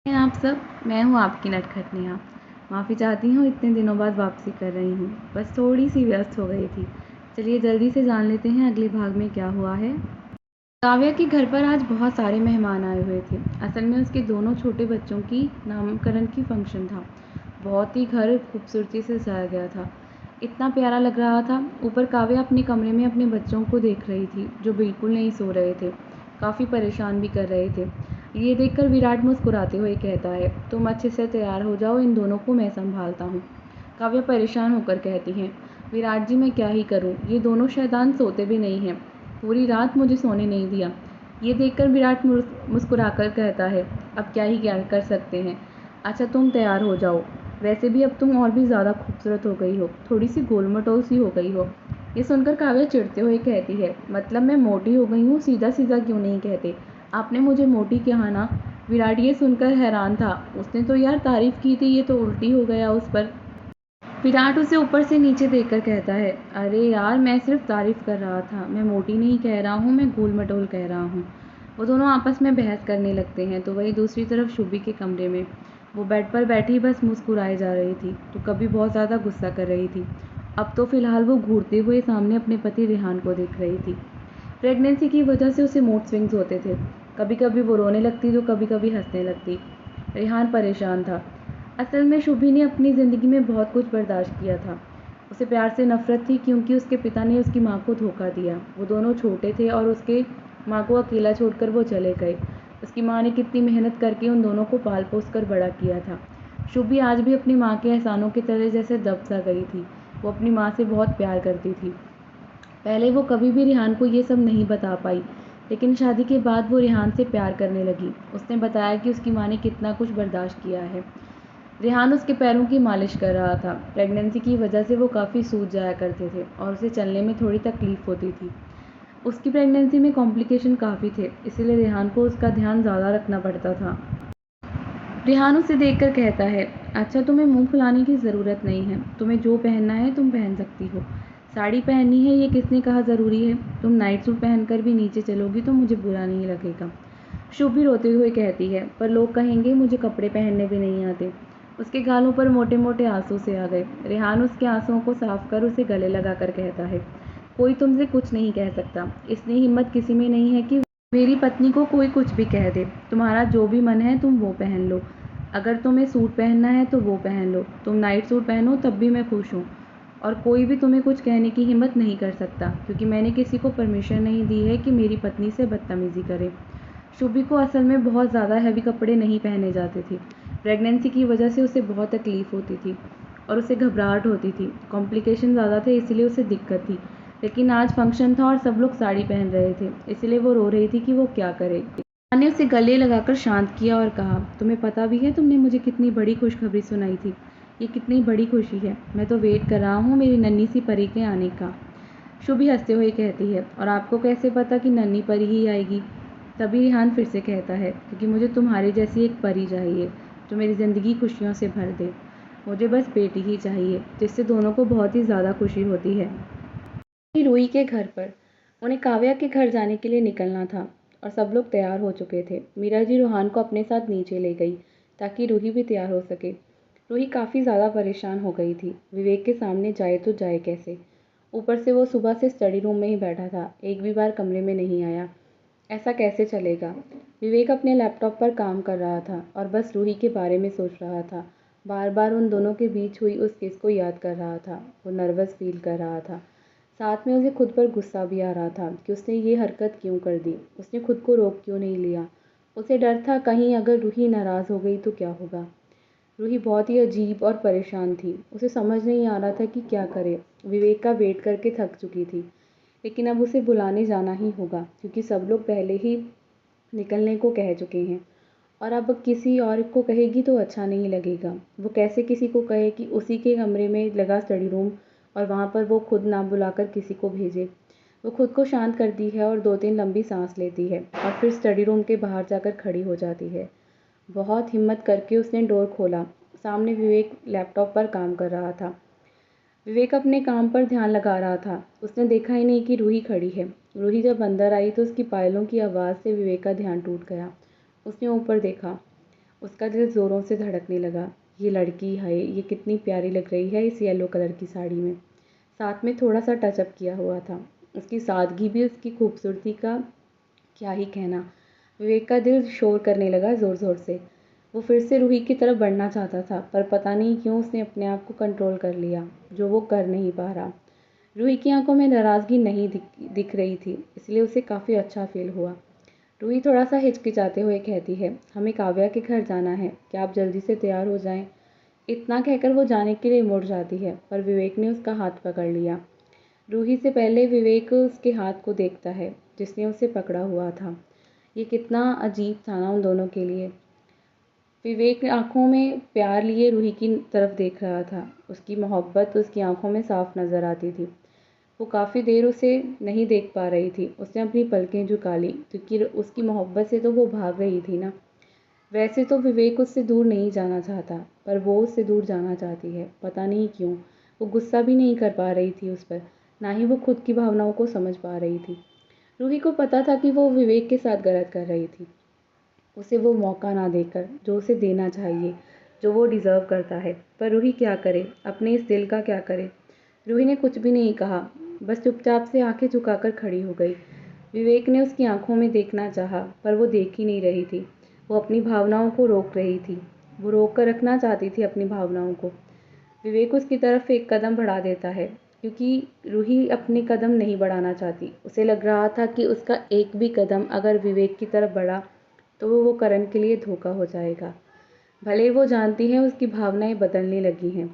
हैं आप सब। मैं हूँ आपकी नटखट नेहा। माफ़ी चाहती हूँ इतने दिनों बाद वापसी कर रही हूँ, बस थोड़ी सी व्यस्त हो गई थी। चलिए जल्दी से जान लेते हैं अगले भाग में क्या हुआ है। काव्या के घर पर आज बहुत सारे मेहमान आए हुए थे। असल में उसके दोनों छोटे बच्चों की नामकरण की फंक्शन था। बहुत ही घर खूबसूरती से सजाया गया था, इतना प्यारा लग रहा था। ऊपर काव्या अपने कमरे में अपने बच्चों को देख रही थी जो बिल्कुल नहीं सो रहे थे, काफ़ी परेशान भी कर रहे थे। ये देखकर विराट मुस्कुराते हुए कहता है, तुम अच्छे से तैयार हो जाओ, इन दोनों को मैं संभालता हूँ। काव्या परेशान होकर कहती है, विराट जी मैं क्या ही करूँ, ये दोनों शैतान सोते भी नहीं हैं, पूरी रात मुझे सोने नहीं दिया। ये देखकर विराट मुस्कुराकर कहता है, अब क्या ही क्या कर सकते हैं। अच्छा तुम तैयार हो जाओ, वैसे भी अब तुम और भी ज़्यादा खूबसूरत हो गई हो, थोड़ी सी गोल मटोल सी हो गई हो। ये सुनकर काव्या चिढ़ते हुए कहती है, मतलब मैं मोटी हो गई हूँ, सीधा सीधा क्यों नहीं कहते, आपने मुझे मोटी कहा ना। विराट ये सुनकर हैरान था, उसने तो यार तारीफ की थी, ये तो उल्टी हो गया उस पर। विराट उसे ऊपर से नीचे देखकर कहता है, अरे यार मैं सिर्फ तारीफ कर रहा था, मैं मोटी नहीं कह रहा हूँ, मैं गोल मटोल कह रहा हूँ। वो दोनों आपस में बहस करने लगते हैं। तो वही दूसरी तरफ शुभी के कमरे में वो बेड पर बैठी बस मुस्कुराए जा रही थी, तो कभी बहुत ज़्यादा गुस्सा कर रही थी। अब तो फिलहाल वो घूरते हुए सामने अपने पति रेहान को देख रही थी। प्रेगनेंसी की वजह से उसे मूड स्विंग्स होते थे, कभी कभी वो रोने लगती तो कभी कभी हंसने लगती। रेहान परेशान था। असल में शुभी ने अपनी ज़िंदगी में बहुत कुछ बर्दाश्त किया था। उसे प्यार से नफरत थी क्योंकि उसके पिता ने उसकी माँ को धोखा दिया। वो दोनों छोटे थे और उसके माँ को अकेला छोड़कर वो चले गए। उसकी माँ ने कितनी मेहनत करके उन दोनों को पाल पोस कर बड़ा किया था। शुभी आज भी अपनी माँ के एहसानों की तरह जैसे दब सा गई थी। वो अपनी माँ से बहुत प्यार करती थी। पहले वो कभी भी रिहान को ये सब नहीं बता पाई, लेकिन शादी के बाद वो रिहान से प्यार करने लगी। उसने बताया कि उसकी माँ ने कितना कुछ बर्दाश्त किया है। रेहान उसके पैरों की मालिश कर रहा था। प्रेगनेंसी की वजह से वो काफ़ी सूज जाया करते थे और उसे चलने में थोड़ी तकलीफ होती थी। उसकी प्रेगनेंसी में कॉम्प्लिकेशन काफ़ी थे, इसीलिए रेहान को उसका ध्यान ज़्यादा रखना पड़ता था। रेहान उसे देखकर कहता है, अच्छा तुम्हें मुंह फुलाने की ज़रूरत नहीं है, तुम्हें जो पहनना है तुम पहन सकती हो। साड़ी पहननी है ये किसने कहा ज़रूरी है, तुम नाइट सूट पहनकर भी नीचे चलोगी तो मुझे बुरा नहीं लगेगा। शुभ भी रोते हुए कहती है, पर लोग कहेंगे मुझे कपड़े पहनने भी नहीं आते। उसके गालों पर मोटे मोटे आंसू से आ गए। रेहान उसके आंसुओं को साफ कर उसे गले लगाकर कहता है, कोई तुमसे कुछ नहीं कह सकता। इतनी हिम्मत किसी में नहीं है कि मेरी पत्नी को कोई कुछ भी कह दे। तुम्हारा जो भी मन है तुम वो पहन लो। अगर तुम्हें सूट पहनना है तो वो पहन लो, तुम नाइट सूट पहनो तब भी मैं खुश हूँ। और कोई भी तुम्हें कुछ कहने की हिम्मत नहीं कर सकता, क्योंकि मैंने किसी को परमिशन नहीं दी है कि मेरी पत्नी से बदतमीज़ी करे। शुभी को असल में बहुत ज़्यादा हैवी कपड़े नहीं पहने जाते थे। प्रेगनेंसी की वजह से उसे बहुत तकलीफ़ होती थी और उसे घबराहट होती थी। कॉम्प्लिकेशन ज़्यादा थे इसलिए उसे दिक्कत थी। लेकिन आज फंक्शन था और सब लोग साड़ी पहन रहे थे, इसलिए वो रो रही थी कि वो क्या करे। माँ ने उसे गले लगाकर शांत किया और कहा, तुम्हें पता भी है तुमने मुझे कितनी बड़ी खुशखबरी सुनाई थी। ये कितनी बड़ी खुशी है, मैं तो वेट कर रहा हूँ मेरी नन्ही सी परी के आने का। शुभी हंसते हुए कहती है, और आपको कैसे पता कि नन्ही परी ही आएगी। तभी रिहान फिर से कहता है, क्योंकि मुझे तुम्हारी जैसी एक परी चाहिए जो मेरी ज़िंदगी खुशियों से भर दे। मुझे बस बेटी ही चाहिए, जिससे दोनों को बहुत ही ज़्यादा खुशी होती है। रूही के घर पर उन्हें काव्या के घर जाने के लिए निकलना था और सब लोग तैयार हो चुके थे। मीरा जी रूहान को अपने साथ नीचे ले गई ताकि रूही भी तैयार हो सके। रूही काफ़ी ज़्यादा परेशान हो गई थी, विवेक के सामने जाए तो जाए कैसे। ऊपर से वो सुबह से स्टडी रूम में ही बैठा था, एक भी बार कमरे में नहीं आया। ऐसा कैसे चलेगा। विवेक अपने लैपटॉप पर काम कर रहा था और बस रूही के बारे में सोच रहा था। बार बार उन दोनों के बीच हुई उस किस को याद कर रहा था। वो नर्वस फील कर रहा था, साथ में उसे खुद पर गुस्सा भी आ रहा था कि उसने ये हरकत क्यों कर दी, उसने खुद को रोक क्यों नहीं लिया। उसे डर था कहीं अगर रूही नाराज़ हो गई तो क्या होगा। रूही बहुत ही अजीब और परेशान थी, उसे समझ नहीं आ रहा था कि क्या करे। विवेक का वेट करके थक चुकी थी, लेकिन अब उसे बुलाने जाना ही होगा क्योंकि सब लोग पहले ही निकलने को कह चुके हैं और अब किसी और को कहेगी तो अच्छा नहीं लगेगा। वो कैसे किसी को कहे कि उसी के कमरे में लगा स्टडी रूम और वहाँ पर वो खुद ना बुलाकर किसी को भेजे। वो खुद को शांत करती है और 2-3 लंबी सांस लेती है और फिर स्टडी रूम के बाहर जाकर खड़ी हो जाती है। बहुत हिम्मत करके उसने डोर खोला। सामने विवेक लैपटॉप पर काम कर रहा था। विवेक अपने काम पर ध्यान लगा रहा था, उसने देखा ही नहीं कि रूही खड़ी है। रूही जब अंदर आई तो उसकी पायलों की आवाज़ से विवेक का ध्यान टूट गया। उसने ऊपर देखा, उसका दिल ज़ोरों से धड़कने लगा। ये लड़की है, ये कितनी प्यारी लग रही है इस येलो कलर की साड़ी में। साथ में थोड़ा-सा टचअप किया हुआ था। उसकी सादगी भी उसकी खूबसूरती का क्या ही कहना। विवेक का दिल शोर करने लगा ज़ोर-ज़ोर से। वो फिर से रूही की तरफ बढ़ना चाहता था, पर पता नहीं क्यों उसने अपने आप को कंट्रोल कर लिया, जो वो कर नहीं पा रहा। रूही की आंखों में नाराज़गी नहीं दिख रही थी, इसलिए उसे काफ़ी अच्छा फ़ील हुआ। रूही थोड़ा-सा हिचकिचाते हुए कहती है, हमें काव्या के घर जाना है, क्या आप जल्दी से तैयार हो जाएं? इतना कहकर वो जाने के लिए मुड़ जाती है, पर विवेक ने उसका हाथ पकड़ लिया। रूही से पहले विवेक उसके हाथ को देखता है, जिसने उसे पकड़ा हुआ था। ये कितना अजीब था ना उन दोनों के लिए। विवेक आंखों में प्यार लिए रूही की तरफ देख रहा था। उसकी मोहब्बत उसकी आंखों में साफ नज़र आती थी। वो काफ़ी देर उसे नहीं देख पा रही थी। उसने अपनी पलकें झुका ली, क्योंकि उसकी मोहब्बत से तो वो भाग रही थी ना। वैसे तो विवेक उससे दूर नहीं जाना चाहता, पर वो उससे दूर जाना चाहती है, पता नहीं क्यों। वो गुस्सा भी नहीं कर पा रही थी उस पर, ना ही वो खुद की भावनाओं को समझ पा रही थी। रूही को पता था कि वो विवेक के साथ गलत कर रही थी, उसे वो मौका ना देकर जो उसे देना चाहिए, जो वो डिज़र्व करता है। पर रूही क्या करे, अपने इस दिल का क्या करे। रूही ने कुछ भी नहीं कहा, बस चुपचाप से आंखें झुकाकर खड़ी हो गई। विवेक ने उसकी आंखों में देखना चाहा, पर वो देख ही नहीं रही थी। वो अपनी भावनाओं को रोक रही थी। वो रोक कर रखना चाहती थी अपनी भावनाओं को। विवेक उसकी तरफ एक कदम बढ़ा देता है, क्योंकि रूही अपने कदम नहीं बढ़ाना चाहती। उसे लग रहा था कि उसका एक भी कदम अगर विवेक की तरफ बढ़ा तो वो करण के लिए धोखा हो जाएगा। भले वो जानती है उसकी भावनाएं बदलने लगी हैं,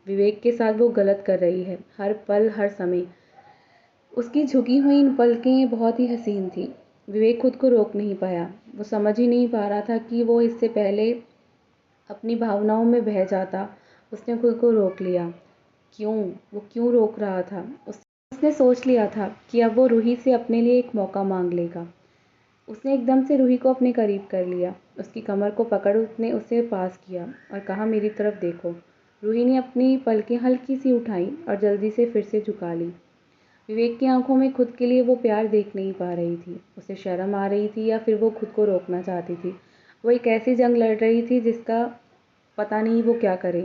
विवेक के साथ वो गलत कर रही है, हर पल हर समय। उसकी झुकी हुई इन पलकें बहुत ही हसीन थी। विवेक खुद को रोक नहीं पाया। वो समझ ही नहीं पा रहा था कि वो इससे पहले अपनी भावनाओं में बह जाता। उसने खुद को रोक लिया। क्यों? वो क्यों रोक रहा था? उसने सोच लिया था कि अब वो रूही से अपने लिए एक मौका मांग लेगा। उसने एकदम से रूही को अपने करीब कर लिया। उसकी कमर को पकड़ उसने उसे पास किया और कहा, मेरी तरफ देखो। रूही ने अपनी पलकें हल्की सी उठाई और जल्दी से फिर से झुका ली। विवेक की आंखों में खुद के लिए वो प्यार देख नहीं पा रही थी। उसे शर्म आ रही थी या फिर वो खुद को रोकना चाहती थी। वो एक ऐसी जंग लड़ रही थी जिसका पता नहीं वो क्या करे।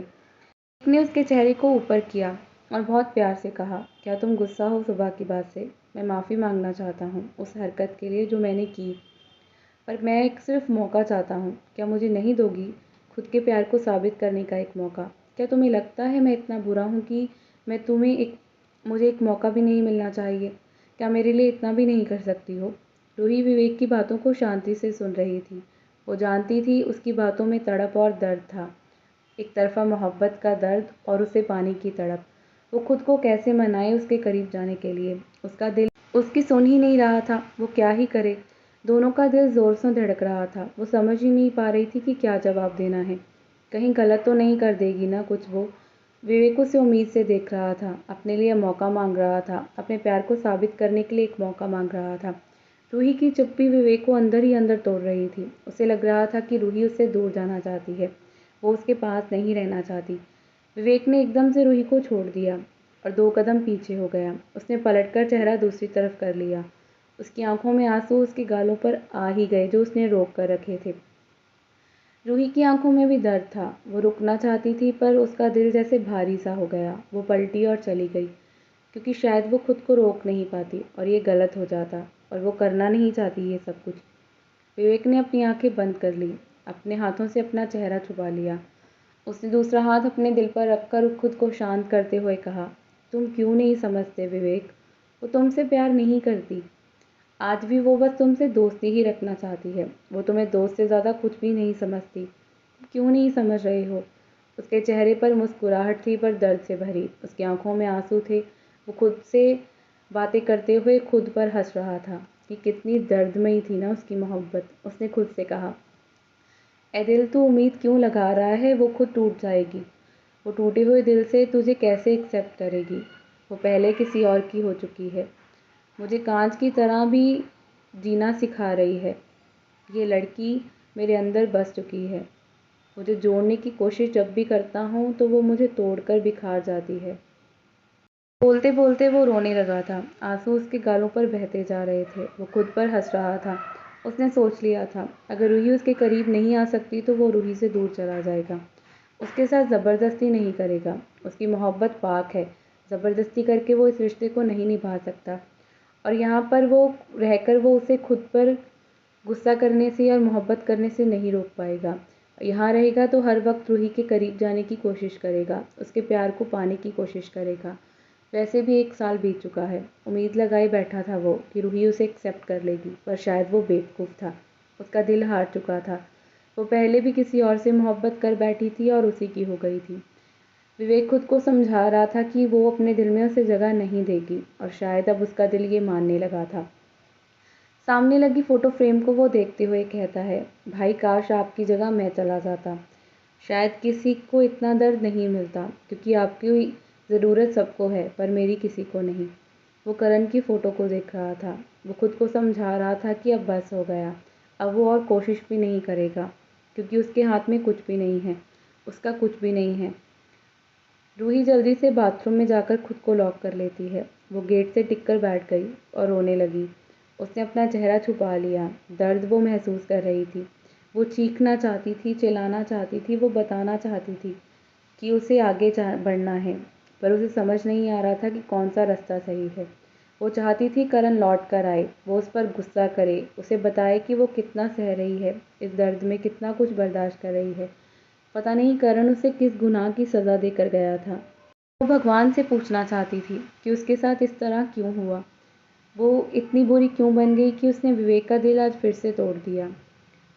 उसने उसके चेहरे को ऊपर किया और बहुत प्यार से कहा, क्या तुम गुस्सा हो सुबह की बात से? मैं माफ़ी मांगना चाहता हूँ उस हरकत के लिए जो मैंने की, पर मैं एक सिर्फ मौका चाहता हूँ। क्या मुझे नहीं दोगी खुद के प्यार को साबित करने का एक मौका? क्या तुम्हें लगता है मैं इतना बुरा हूँ कि मैं तुम्हें मुझे एक मौका भी नहीं मिलना चाहिए? क्या मेरे लिए इतना भी नहीं कर सकती हो? रूही विवेक की बातों को शांति से सुन रही थी। वो जानती थी उसकी बातों में तड़प और दर्द था, एक तरफ़ा मोहब्बत का दर्द और उसे पाने की तड़प। वो खुद को कैसे मनाए उसके करीब जाने के लिए। उसका दिल उसकी सुन ही नहीं रहा था, वो क्या ही करे। दोनों का दिल ज़ोर से धड़क रहा था। वो समझ ही नहीं पा रही थी कि क्या जवाब देना है। कहीं गलत तो नहीं कर देगी ना कुछ वो। विवेक उसे उम्मीद से देख रहा था, अपने लिए मौका मांग रहा था, अपने प्यार को साबित करने के लिए एक मौका मांग रहा था। रूही की चुप्पी विवेक को अंदर ही अंदर तोड़ रही थी। उसे लग रहा था कि रूही उससे दूर जाना चाहती है, वो उसके पास नहीं रहना चाहती। विवेक ने एकदम से रूही को छोड़ दिया और 2 कदम पीछे हो गया। उसने पलटकर चेहरा दूसरी तरफ कर लिया। उसकी आंखों में आंसू उसके गालों पर आ ही गए जो उसने रोक कर रखे थे। रूही की आंखों में भी दर्द था। वो रुकना चाहती थी, पर उसका दिल जैसे भारी सा हो गया। वो पलटी और चली गई, क्योंकि शायद वो खुद को रोक नहीं पाती और ये गलत हो जाता, और वो करना नहीं चाहती ये सब कुछ। विवेक ने अपनी आंखें बंद कर ली, अपने हाथों से अपना चेहरा छुपा लिया। उसने दूसरा हाथ अपने दिल पर रखकर खुद को शांत करते हुए कहा, तुम क्यों नहीं समझते विवेक? वो तुमसे प्यार नहीं करती। आज भी वो बस तुमसे दोस्ती ही रखना चाहती है। वो तुम्हें दोस्त से ज़्यादा कुछ भी नहीं समझती। क्यों नहीं समझ रहे हो? उसके चेहरे पर मुस्कुराहट थी, पर दर्द से भरी। उसकी आंखों में आंसू थे। वो खुद से बातें करते हुए खुद पर हंस रहा था कि कितनी दर्दमयी थी ना उसकी मोहब्बत। उसने खुद से कहा, ए दिल, तू उम्मीद क्यों लगा रहा है? वो खुद टूट जाएगी। वो टूटे हुए दिल से तुझे कैसे एक्सेप्ट करेगी? वो पहले किसी और की हो चुकी है। मुझे कांच की तरह भी जीना सिखा रही है। ये लड़की मेरे अंदर बस चुकी है। मुझे जोड़ने की कोशिश जब भी करता हूँ तो वो मुझे तोड़कर बिखार जाती है। बोलते बोलते वो रोने लगा था। आंसू उसके गालों पर बहते जा रहे थे। वो खुद पर हंस रहा था। उसने सोच लिया था, अगर रूही उसके करीब नहीं आ सकती तो वो रूही से दूर चला जाएगा। उसके साथ ज़बरदस्ती नहीं करेगा। उसकी मोहब्बत पाक है, ज़बरदस्ती करके वो इस रिश्ते को नहीं निभा सकता। और यहाँ पर वो रहकर वो उसे खुद पर गुस्सा करने से और मोहब्बत करने से नहीं रोक पाएगा। यहाँ रहेगा तो हर वक्त रूही के करीब जाने की कोशिश करेगा, उसके प्यार को पाने की कोशिश करेगा। वैसे भी 1 साल बीत चुका है। उम्मीद लगाए बैठा था वो कि रूही उसे एक्सेप्ट कर लेगी, पर शायद वो बेवकूफ़ था। उसका दिल हार चुका था। वो पहले भी किसी और से मोहब्बत कर बैठी थी और उसी की हो गई थी। विवेक खुद को समझा रहा था कि वो अपने दिल में उसे जगह नहीं देगी, और शायद अब उसका दिल ये मानने लगा था। सामने लगी फ़ोटो फ्रेम को वो देखते हुए कहता है, भाई काश आपकी जगह मैं चला जाता। शायद किसी को इतना दर्द नहीं मिलता, क्योंकि आपकी ज़रूरत सबको है पर मेरी किसी को नहीं। वो करण की फ़ोटो को देख रहा था। वो खुद को समझा रहा था कि अब बस हो गया। अब वो और कोशिश भी नहीं करेगा, क्योंकि उसके हाथ में कुछ भी नहीं है। उसका कुछ भी नहीं है। रूही जल्दी से बाथरूम में जाकर खुद को लॉक कर लेती है। वो गेट से टिक कर बैठ गई और रोने लगी। उसने अपना चेहरा छुपा लिया। दर्द वो महसूस कर रही थी। वो चीखना चाहती थी, चिल्लाना चाहती थी, वो बताना चाहती थी कि उसे आगे बढ़ना है, पर उसे समझ नहीं आ रहा था कि कौन सा रास्ता सही है। वो चाहती थी करण लौट कर आए, वो उस पर गुस्सा करे, उसे बताए कि वो कितना सह रही है, इस दर्द में कितना कुछ बर्दाश्त कर रही है। पता नहीं करण उसे किस गुनाह की सज़ा देकर गया था। वो भगवान से पूछना चाहती थी कि उसके साथ इस तरह क्यों हुआ। वो इतनी बुरी क्यों बन गई कि उसने विवेक का दिल आज फिर से तोड़ दिया।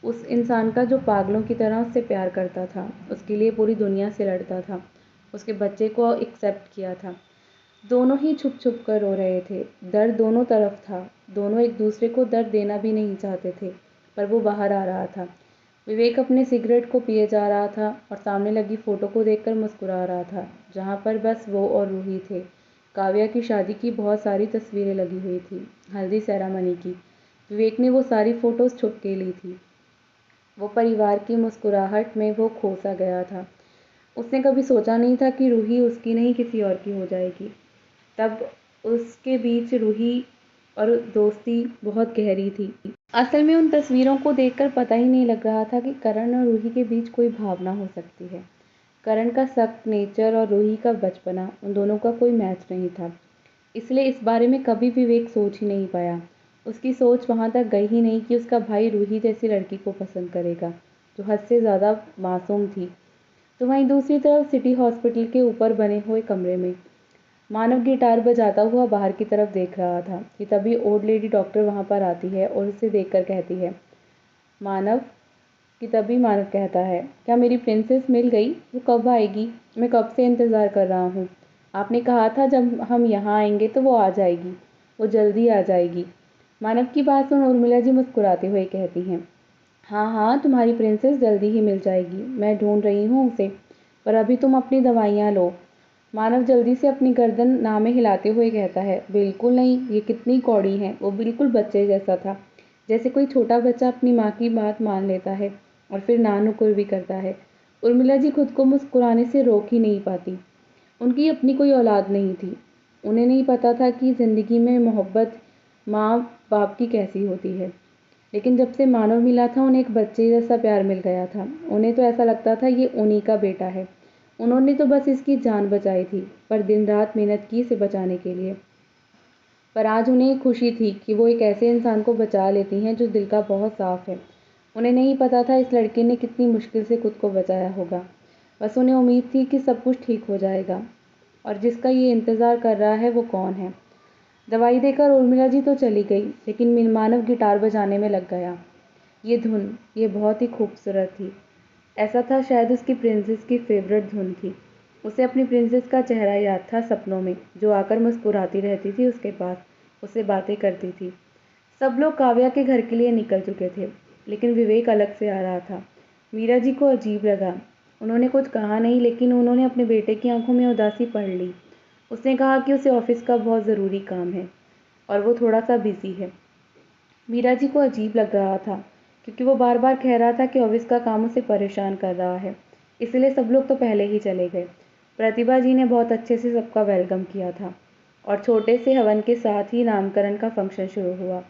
उस इंसान का जो पागलों की तरह उससे प्यार करता था, उसके लिए पूरी दुनिया से लड़ता था, उसके बच्चे को एक्सेप्ट किया था। दोनों ही छुप छुप कर रो रहे थे। दर्द दोनों तरफ था। दोनों एक दूसरे को दर्द देना भी नहीं चाहते थे, पर वो बाहर आ रहा था। विवेक अपने सिगरेट को पिए जा रहा था और सामने लगी फ़ोटो को देखकर मुस्कुरा रहा था, जहाँ पर बस वो और रूही थे। काव्या की शादी की बहुत सारी तस्वीरें लगी हुई थी, हल्दी सेरेमनी की। विवेक ने वो सारी फ़ोटोज़ छुप के ली थी। वो परिवार की मुस्कुराहट में वो खो सा गया था। उसने कभी सोचा नहीं था कि रूही उसकी नहीं किसी और की हो जाएगी। तब उसके बीच रूही और दोस्ती बहुत गहरी थी। असल में उन तस्वीरों को देखकर पता ही नहीं लग रहा था कि करण और रूही के बीच कोई भावना हो सकती है। करण का सख्त नेचर और रूही का बचपना, उन दोनों का कोई मैच नहीं था। इसलिए इस बारे में कभी विवेक सोच ही नहीं पाया। उसकी सोच वहाँ तक गई ही नहीं कि उसका भाई रूही जैसी लड़की को पसंद करेगा, जो हद से ज़्यादा मासूम थी। तो वहीं दूसरी तरफ सिटी हॉस्पिटल के ऊपर बने हुए कमरे में मानव गिटार बजाता हुआ बाहर की तरफ देख रहा था कि तभी ओल्ड लेडी डॉक्टर वहाँ पर आती है और उसे देखकर कहती है, मानव। कि तभी मानव कहता है, क्या मेरी प्रिंसेस मिल गई? वो कब आएगी? मैं कब से इंतज़ार कर रहा हूँ। आपने कहा था जब हम यहाँ आएंगे तो वो आ जाएगी, वो जल्दी आ जाएगी। मानव की बात सुन उर्मिला जी मुस्कुराते हुए कहती हैं, हाँ हाँ, तुम्हारी प्रिंसेस जल्दी ही मिल जाएगी, मैं ढूंढ रही हूँ उसे, पर अभी तुम अपनी दवाइयाँ लो। मानव जल्दी से अपनी गर्दन ना में हिलाते हुए कहता है, बिल्कुल नहीं, ये कितनी कौड़ी है। वो बिल्कुल बच्चे जैसा था, जैसे कोई छोटा बच्चा अपनी माँ की बात मान लेता है और फिर ना नुकुर भी करता है। उर्मिला जी खुद को मुस्कुराने से रोक ही नहीं पाती। उनकी अपनी कोई औलाद नहीं थी। उन्हें नहीं पता था कि ज़िंदगी में मोहब्बत माँ बाप की कैसी होती है। लेकिन जब से मानव मिला था उन्हें एक बच्चे जैसा प्यार मिल गया था। उन्हें तो ऐसा लगता था ये उन्हीं का बेटा है। उन्होंने तो बस इसकी जान बचाई थी, पर दिन रात मेहनत की इसे बचाने के लिए। पर आज उन्हें खुशी थी कि वो एक ऐसे इंसान को बचा लेती हैं जो दिल का बहुत साफ़ है। उन्हें नहीं पता था इस लड़के ने कितनी मुश्किल से खुद को बचाया होगा। बस उन्हें उम्मीद थी कि सब कुछ ठीक हो जाएगा, और जिसका ये इंतज़ार कर रहा है वो कौन है। दवाई देकर उर्मिला जी तो चली गई, लेकिन मानव गिटार बजाने में लग गया। ये धुन, ये बहुत ही खूबसूरत थी। ऐसा था शायद उसकी प्रिंसेस की फेवरेट धुन थी। उसे अपनी प्रिंसेस का चेहरा याद था सपनों में, जो आकर मुस्कुराती रहती थी उसके पास, उससे बातें करती थी। सब लोग काव्या के घर के लिए निकल चुके थे, लेकिन विवेक अलग से आ रहा था। मीरा जी को अजीब लगा। उन्होंने कुछ कहा नहीं, लेकिन उन्होंने अपने बेटे की आंखों में उदासी पढ़ ली। उसने कहा कि उसे ऑफिस का बहुत ज़रूरी काम है और वो थोड़ा सा बिजी है। मीरा जी को अजीब लग रहा था, क्योंकि वो बार बार कह रहा था कि ऑफिस का काम उसे परेशान कर रहा है। इसलिए सब लोग तो पहले ही चले गए। प्रतिभा जी ने बहुत अच्छे से सबका वेलकम किया था और छोटे से हवन के साथ ही नामकरण का फंक्शन शुरू हुआ।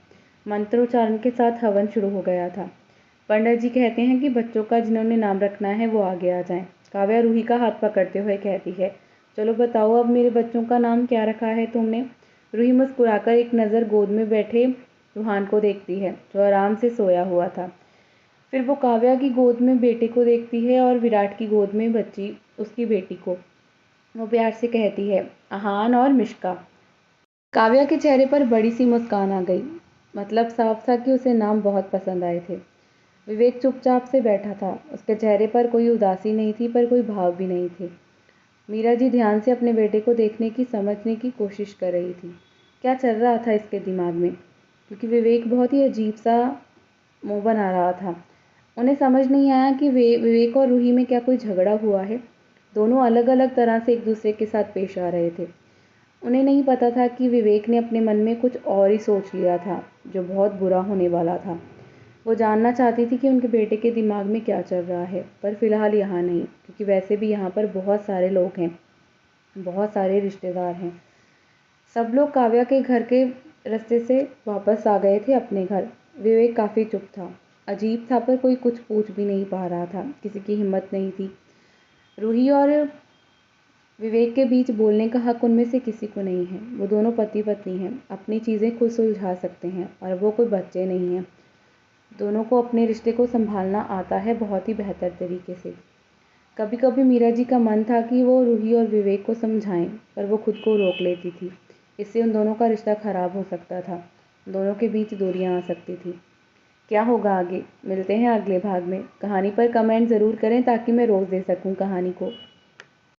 मंत्रोच्चारण के साथ हवन शुरू हो गया था। पंडित जी कहते हैं कि बच्चों का जिन्होंने नाम रखना है वो आगे आ जाएं। काव्या रूही का हाथ पकड़ते हुए कहती है, चलो बताओ अब मेरे बच्चों का नाम क्या रखा है तुमने। रूही मुस्कुराकर एक नज़र गोद में बैठे रूहान को देखती है जो आराम से सोया हुआ था। फिर वो काव्या की गोद में बेटे को देखती है और विराट की गोद में बच्ची उसकी बेटी को। वो प्यार से कहती है, आहान और मिश्का। काव्या के चेहरे पर बड़ी सी मुस्कान आ गई। मतलब साफ था कि उसे नाम बहुत पसंद आए थे। विवेक चुपचाप से बैठा था। उसके चेहरे पर कोई उदासी नहीं थी पर कोई भाव भी नहीं थे। मीरा जी ध्यान से अपने बेटे को देखने की समझने की कोशिश कर रही थी। क्या चल रहा था इसके दिमाग में, क्योंकि विवेक बहुत ही अजीब सा मुंह बना रहा था। उन्हें समझ नहीं आया कि विवेक और रूही में क्या कोई झगड़ा हुआ है। दोनों अलग अलग तरह से एक दूसरे के साथ पेश आ रहे थे। उन्हें नहीं पता था कि विवेक ने अपने मन में कुछ और ही सोच लिया था जो बहुत बुरा होने वाला था। वो जानना चाहती थी कि उनके बेटे के दिमाग में क्या चल रहा है, पर फिलहाल यहाँ नहीं, क्योंकि वैसे भी यहाँ पर बहुत सारे लोग हैं, बहुत सारे रिश्तेदार हैं। सब लोग काव्या के घर के रास्ते से वापस आ गए थे अपने घर। विवेक काफ़ी चुप था। अजीब था पर कोई कुछ पूछ भी नहीं पा रहा था। किसी की हिम्मत नहीं थी। रूही और विवेक के बीच बोलने का हक उनमें से किसी को नहीं है। वो दोनों पति पत्नी हैं, अपनी चीज़ें खुद सुलझा सकते हैं और वो कोई बच्चे नहीं हैं। दोनों को अपने रिश्ते को संभालना आता है बहुत ही बेहतर तरीके से। कभी कभी मीरा जी का मन था कि वो रूही और विवेक को समझाएं, पर वो खुद को रोक लेती थी। इससे उन दोनों का रिश्ता खराब हो सकता था। दोनों के बीच दूरियां आ सकती थी। क्या होगा आगे, मिलते हैं अगले भाग में। कहानी पर कमेंट ज़रूर करें ताकि मैं रोज़ दे सकूं कहानी को।